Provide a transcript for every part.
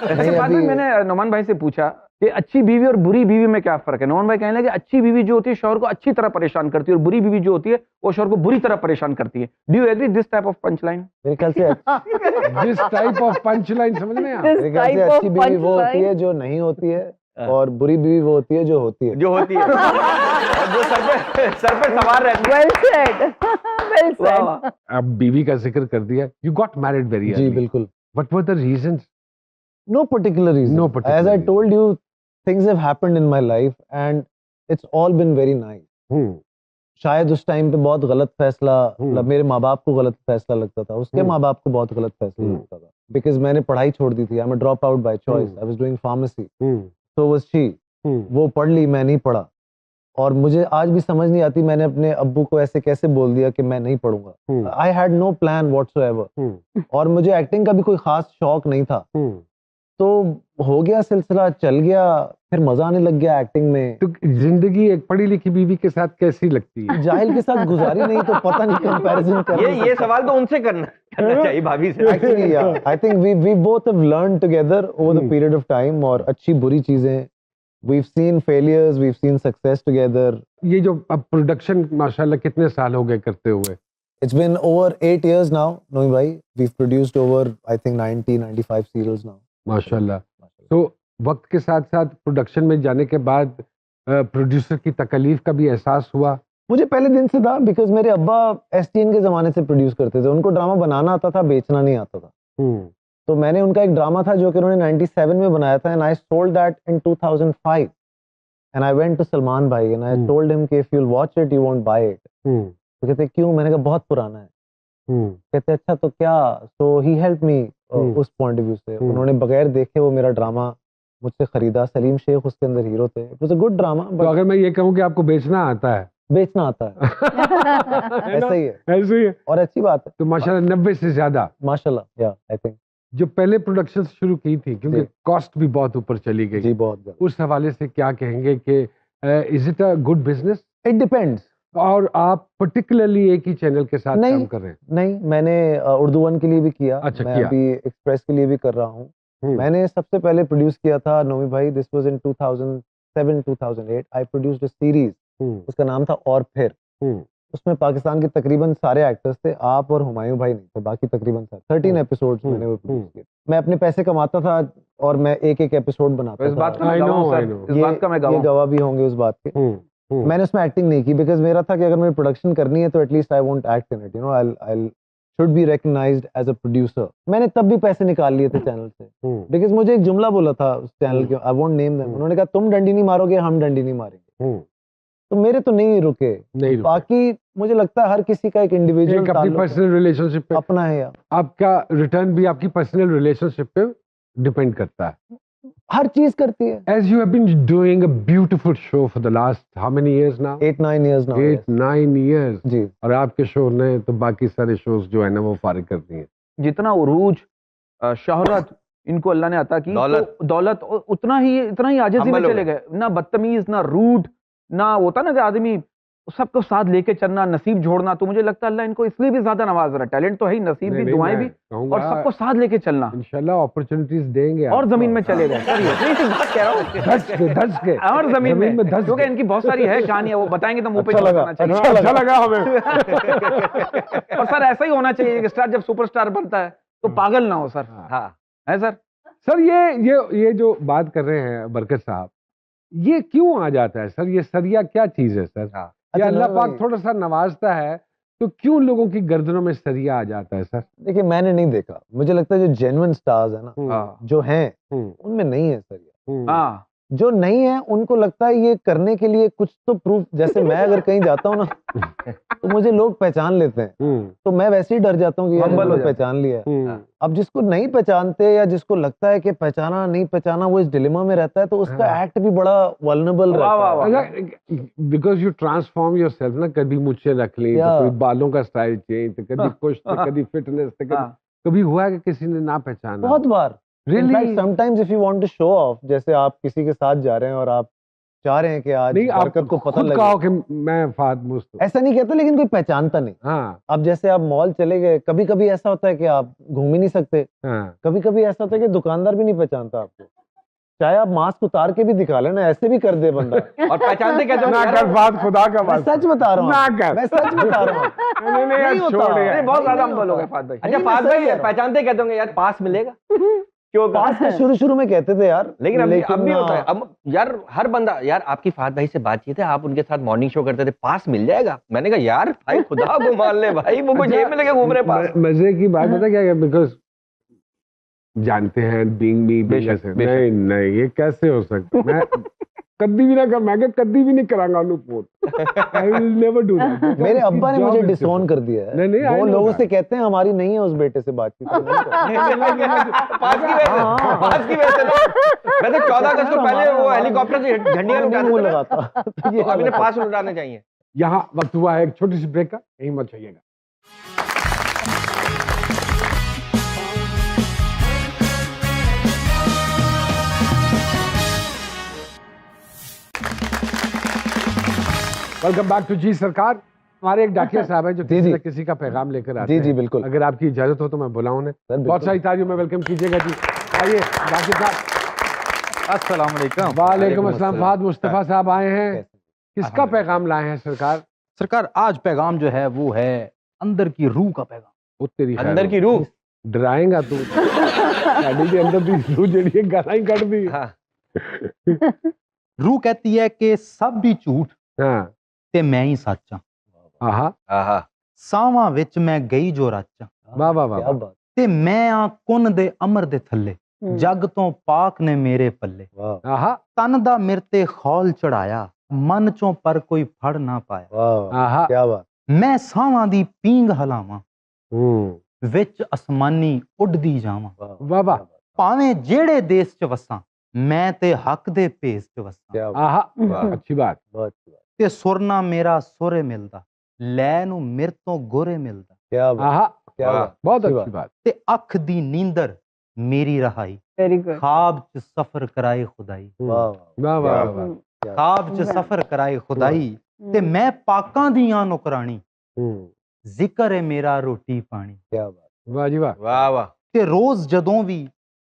ऐसे बाद में मैंने नोमान भाई से पूछा कि अच्छी बीवी और बुरी बीवी में क्या फर्क है। नोमान भाई कहने लगे अच्छी बीवी जो होती है शौहर को अच्छी तरह परेशान करती है और बुरी बीवी जो होती है वो शौहर को बुरी तरह परेशान करती है। Do you agree this type of punch line? मेरे ख्याल से this type of punch line समझ में आ मेरे ख्याल से अच्छी बीवी वो होती है जो नहीं होती है और बुरी बीवी वो होती है जो होती है। और जो सर पे सवार रहती है। Well said, well said. अब बीवी का जिक्र कर दिया, यू गॉट मैरिड वेरी जी बिल्कुल। What were the reasons? No particular reason. No particular As I reason. told you, things have happened in my life and it's all been very nice. शायद उस time पे बहुत गलत फैसला, मतलब मेरे माँ बाप को गलत फैसला लगता था, उसके माँ बाप को बहुत गलत फैसला लगता था, बिकॉज मैंने पढ़ाई छोड़ दी थी। I am a drop out by choice. I was doing pharmacy, so was she. वो पढ़ ली, मैं नहीं पढ़ा, और मुझे आज भी समझ नहीं आती मैंने अपने अब्बू को ऐसे कैसे बोल दिया कि मैं नहीं पढ़ूंगा। I had no plan whatsoever, और मुझे एक्टिंग का भी कोई खास शौक नहीं था। तो हो गया, सिलसिला चल गया, फिर मजा आने लग गया एक्टिंग में। तो जिंदगी एक पढ़ी लिखी बीवी के साथ कैसी लगती है? जाहिल के साथ गुजारी नहीं तो पता नहीं कंपैरिजन कर। ये सवाल तो उनसे करना चाहिए भाभी से। Actually yeah I think we both have learn together over the period of time, और अच्छी बुरी चीजें, we've seen failures, we've seen success together. ये जो अब प्रोडक्शन माशाल्लाह कितने साल हो गए करते हुए? It's been over 8 years now, Nomi bhai. We've produced over, I think, 95 serials now. माशाल्लाह। तो वक्त के साथ साथ प्रोडक्शन में जाने के बाद प्रोड्यूसर की तकलीफ का भी एहसास हुआ? मुझे पहले दिन से था, बिकॉज मेरे अब्बा एसटीएन के जमाने से प्रोड्यूस करते थे। उनको ड्रामा बनाना आता था, बेचना नहीं आता था। तो मैंने उनका एक ड्रामा था जो कि उन्होंने 97 में बनाया था, and I sold that in 2005, and I went to Salman भाई एंड आई टोल्ड हिम कि if you will watch it you won't buy it. तो कहते क्यों? मैंने कहा बहुत पुराना है। कहते अच्छा तो क्या? सो ही हेल्प मी उस पॉइंट ऑफ व्यू से। उन्होंने बगैर देखे वो मेरा ड्रामा मुझसे खरीदा। सलीम शेख उसके अंदर हीरो थे। It was a good drama. तो अगर मैं ये कहूँ कि आपको बेचना आता है? बेचना आता है। ऐसा ही है, ऐसे ही है, और अच्छी बात है। तो माशाल्लाह 90 से ज्यादा माशाल्लाह, या आई थिंक जो पहले प्रोडक्शन शुरू की थी, क्योंकि कॉस्ट भी बहुत ऊपर चली गई जी, बहुत। उस हवाले से क्या कहेंगे कि is it a good business? It depends. और आप पर्टिकुलरली एक ही चैनल के साथ काम कर रहे हैं? नहीं, मैंने उर्दू वन के लिए भी किया। अच्छा, मैं किया। अभी एक्सप्रेस के लिए भी कर रहा हूँ। मैंने सबसे पहले प्रोड्यूस किया था नोमी भाई, this was in 2007-2008। I produced a series, उसका नाम था और फिर। उसमें पाकिस्तान के तकरीबन सारे एक्टर्स थे, आप और हुमायूं भाई नहीं थे, बाकी तकरीबन 13 एपिसोड्स मैंने वो प्रोड्यूस किए। मैं अपने पैसे कमाता था और मैं एक एक एपिसोड बनाता था। इस बात का मैं गवाह, ये गवाह भी होंगे उस बात के। मैंने उसमें एक्टिंग नहीं की, बिकॉज मेरा था कि अगर मैं प्रोडक्शन करनी है तो at least I won't act in it, you know, I should be recognised as a producer. मैंने तब भी पैसे निकाल लिए थे चैनल से, बिकॉज मुझे एक जुमला बोला था उस चैनल के, आई वोंट नेम देम। उन्होंने कहा तुम डंडी नहीं मारोगे, हम डंडी नहीं मारेंगे। तो मेरे तो नहीं रुके। बाकी मुझे लगता है हर किसी का एक इंडिविजुअल अपनी पर्सनल रिलेशनशिप पे अपना है, या आपका रिटर्न भी आपकी पर्सनल रिलेशनशिप पे डिपेंड करता है। हर चीज करती है। As you have been doing a beautiful show for the last how many years now? 8-9 years now. 8-9 years जी। और आपके शो ने तो बाकी सारे शोज जो है ना वो फारिग कर दिए। जितना उरूज, शोहरत इनको अल्लाह ने अता की, दौलत इतना ही आजिज़ी में चले गए। ना बदतमीज, ना रूड, ना होता ना कि आदमी सबको साथ लेके चलना, नसीब जोड़ना। तो मुझे लगता है अल्लाह इनको इसलिए भी ज्यादा नवाज रहा है। टैलेंट तो है ही, नसीब भी, दुआएं भी, और सबको साथ लेके चलना। इंशाल्लाह अपॉर्चुनिटीज देंगे और जमीन में चले गए। नहीं बात कह रहा हूँ, धस के और जमीन में क्योंकि इनकी बहुत सारी है कहानियां, वो बताएंगे तो मुंह पे अच्छा लगा हमें। और सर ऐसा ही होना चाहिए कि स्टार जब सुपरस्टार बनता है तो पागल ना हो सर। हाँ है सर। सर ये जो बात कर रहे हैं बरकत साहब, ये क्यों आ जाता है सर? ये सरिया क्या चीज है सर? या अल्लाह पाक थोड़ा सा नवाजता है तो क्यों लोगों की गर्दनों में सरिया आ जाता है सर? देखिए, मैंने नहीं देखा। मुझे लगता है जो जेन्युइन स्टार्स है ना, जो हैं, उनमें नहीं है सरिया। हाँ, जो नहीं है उनको लगता है ये करने के लिए कुछ तो प्रूफ। जैसे मैं अगर कहीं जाता हूँ ना तो मुझे लोग पहचान लेते हैं, तो मैं वैसे ही डर जाता हूँ कि यार इन्होंने पहचान लिया है। अब जिसको नहीं पहचानते या जिसको लगता है कि पहचाना नहीं पहचाना, वो इस डिलेमा में रहता है, तो उसका एक्ट भी बड़ा वल्नरेबल रहता है। बिकॉज यू ट्रांसफॉर्म योरसेल्फ ना, कभी मुझे रख ली, तो कभी बालों का स्टाइल चेंज, तो कभी कुछ, तो कभी फिटनेस, तो कभी हुआ है कि किसी ने ना पहचाना? बहुत बार। Really? Sometimes if you want to show off, जैसे आप किसी के साथ जा रहे हैं और आप चाह रहे हैं कि आज नहीं, आप बरकत को पता खुद लगे। कहो कि मैं फहद मुस्त हूं। ऐसा नहीं कहता, लेकिन कोई पहचानता नहीं। हाँ अब जैसे आप मॉल चले गए, कभी कभी ऐसा होता है कि आप घूम ही नहीं सकते, हाँ कभी कभी ऐसा होता है कि दुकानदार भी नहीं पहचानता आपको, चाहे आप मास्क उतार के भी दिखा लेना, ऐसे भी कर दे बंदा। और पहचानते कहते हो ना यार, कर बात खुदा का मैं बात सच बता रहा ना हूँ, कर। मैं सच बता रहा हूँ। नहीं नहीं यार, नहीं होता। छोड़ यार। नहीं, बहुत ज्यादा नहीं हम बोलोगे होता। फाद भाई। नहीं, अच्छा मैं फाद सही भाई कह रहा हूँ। पहचानते कहते होंगे यार पास मिलेगा क्यों पास तो शुरू में कहते थे यार, लेकिन अब भी होता है। अब यार हर बंदा, यार आपकी फाद भाई से बातचीत है, आप उनके साथ मॉर्निंग शो करते थे, पास मिल जाएगा। मैंने कहा यार भाई खुदा को मान ले भाई, वो जेब में लेके घूम रहे पास। मजे की बात पता क्या है, बिकॉज जानते हैं बीइंग मी बेशक, बेशक। नहीं नहीं ये कैसे हो सकता, मैं कभी भी ना कर, मैं कभी भी नहीं करांगा अनुपोत। I will never do that. मेरे अब्बा ने मुझे डिसोन कर दिया है। नहीं, नहीं, I वो know लोगों that. से कहते हैं हमारी नहीं है उस बेटे से बातचीत। तो नहीं करते। पास की वजह से, पास की वजह से ना। मैं तो 14 अगस्त को पहले वो हेलीकॉप्टर से झंडियां नहीं मुंह उठाते थे, लगाता। तो ये तो अभी ने हालत है। पास उठाने चाहिए। यहाँ वक्त हुआ है एक छोटी सी ब्रेक का, यहीं मत जाइएगा। वेलकम बैक टू जी सरकार। हमारे एक डाकिया साहब है जो जी, किसी जी। न किसी का पैगाम लेकर आते जी हैं। जी बिल्कुल अगर आपकी इजाजत हो तो मैं बुलाऊं उन्हें। बिल्कुल। बहुत सारी तालियों में वेलकम कीजिएगा जी। आइए डाकिया साहब। अस्सलाम वालेकुम। वालेकुम अस्सलाम। फहद मुस्तफा साहब आए हैं, कैसे? किसका पैगाम लाए हैं सरकार? सरकार आज पैगाम जो है वो है अंदर की रूह का पैगाम। वो तेरी खैर अंदर हो। की रूह। डराएगा तू। साड़ी के अंदर दी रूह जड़ी है, गाना ही कट दी। हाँ। रूह कहती है कि सब भी झूठ हाँ ते मैं ही सच हां। आहा आहा। सावां विच मैं गई जो रच वाह वाह वाह क्या बात। ते मैं आ कुन दे अमर दे थल्ले जग तो पाक ने मेरे पल्ले वाह आहा तन दा मिर ते खौल चढ़ाया मन चों पर कोई फड़ ना पाया वाह आहा। क्या बात। मैं सावां दी पींग हलावां हम्म, विच असमानी उड़दी जावां वाह वाह। भावें जेड़े देश च वसां मैं ते हक दे भेस च वसां क्या बात। आहा वाह। अच्छी बात। बहुत अच्छी बात। ते सुरना मेरा सुरे मिलदा लै नू मिर तो गोरे मिलदा क्या बात। आहा क्या वाह। बात। बहुत अच्छी अच्छी बात। ते अख दी नींदर मेरी रहाई वेरी गुड। ख्वाब च सफर कराए खुदाई वाह वाह वाह क्या वाह वाह। क्या ख्वाब च वाह। सफर कराए खुदाई ते मैं पाकां दियां नौकरानी हम्म, जिक्र है मेरा रोटी पानी क्या बात। वाह जी वाह। वाह वाह। ते रोज जदों भी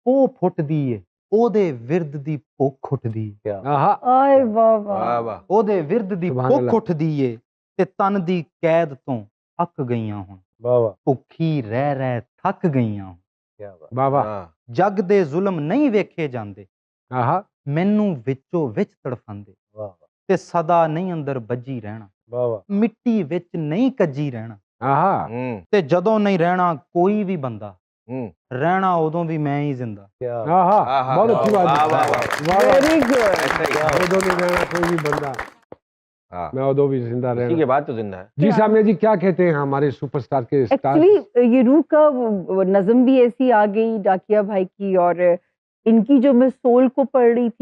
ओ फुटदी ਏ ਉਹਦੇ ਵਿਰਦ ਦੀ ਭੁੱਖ ਉੱਠਦੀ ਏ क्या आहा आय वाह वाह वाह। वाह। ਉਹਦੇ ਵਿਰਦ ਦੀ ਸੁਭਾਨ ਭੁੱਖ ਅੱਲਾਹ। ਉੱਠਦੀ ਏ ਤੇ ਤਨ ਦੀ ਕੈਦ ਤੋਂ ਅੱਕ ਗਈਆਂ ਹੁਣ वाह वाह ਭੁੱਖੀ ਰਹਿ ਰਹਿ ਥੱਕ ਗਈਆਂ ਹੁਣ क्या बात। वाह वाह। वाह। ਜੱਗ ਦੇ ਜ਼ੁਲਮ ਨਹੀਂ ਵੇਖੇ ਜਾਂਦੇ आहा ਮੈਨੂੰ ਵਿੱਚੋਂ ਵਿੱਚ ਤੜਫਾਂਦੇ वाह वाह ਤੇ ਸਦਾ ਨਹੀਂ ਅੰਦਰ ਵੱਜੀ ਰਹਿਣਾ वाह वाह। ਮਿੱਟੀ ਵਿੱਚ ਨਹੀਂ ਕੱਜੀ ਰਹਿਣਾ आहा ਤੇ ਜਦੋਂ ਨਹੀਂ ਰਹਿਣਾ ਕੋਈ ਵੀ ਬੰਦਾ हम्म। ਰਹਿਣਾ ਉਦੋਂ ਵੀ ਮੈਂ ਹੀ ਜ਼ਿੰਦਾ क्या आहा आहा, बहुत अच्छी बात। वाह, है। वाह, वाह। वाह वाह। Very good. ऐसा ही। उदो नहीं रहना कोई भी बंदा, हाँ। मैं उदो भी जिंदा इसी रहना। के बाद तो जिंदा है। जी सामने जी क्या कहते हैं हमारे सुपरस्टार के स्टार? एक्चुअली ये रूह का नज़म भी ऐसी आ गई डाकिया भाई की, और इनकी जो मैं सोल को पढ़ रही थी